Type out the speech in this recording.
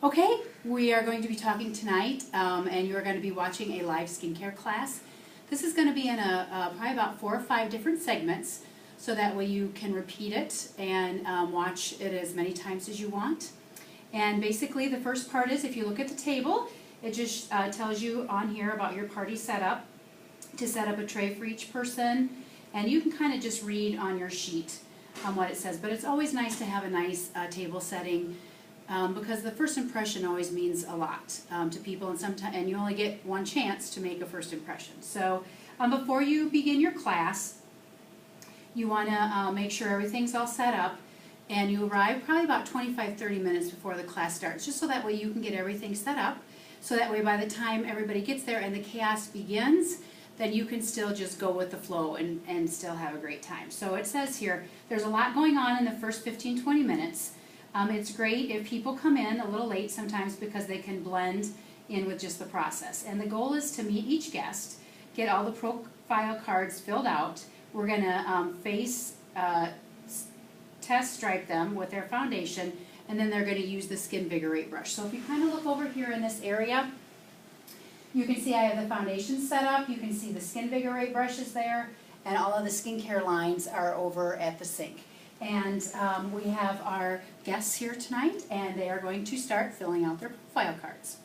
Okay, we are going to be talking tonight, and you are going to be watching a live skincare class. This is going to be in probably about 4 or 5 different segments, so that way you can repeat it and watch it as many times as you want. And basically the first part is, if you look at the table, it just tells you on here about your party setup, to set up a tray for each person, and you can kind of just read on your sheet what it says. But it's always nice to have a nice table setting, because the first impression always means a lot to people, and you only get one chance to make a first impression. So before you begin your class, you want to make sure everything's all set up, and you arrive probably about 25-30 minutes before the class starts, just so that way you can get everything set up, so that way by the time everybody gets there and the chaos begins, then you can still just go with the flow and still have a great time. So it says here, there's a lot going on in the first 15-20 minutes. It's great if people come in a little late sometimes, because they can blend in with just the process. And the goal is to meet each guest, get all the profile cards filled out. We're going to test stripe them with their foundation, and then they're going to use the Skinvigorate brush. So if you kind of look over here in this area, you can see I have the foundation set up. You can see the Skinvigorate brushes there, and all of the skincare lines are over at the sink. And we have our guests here tonight, and they are going to start filling out their profile cards.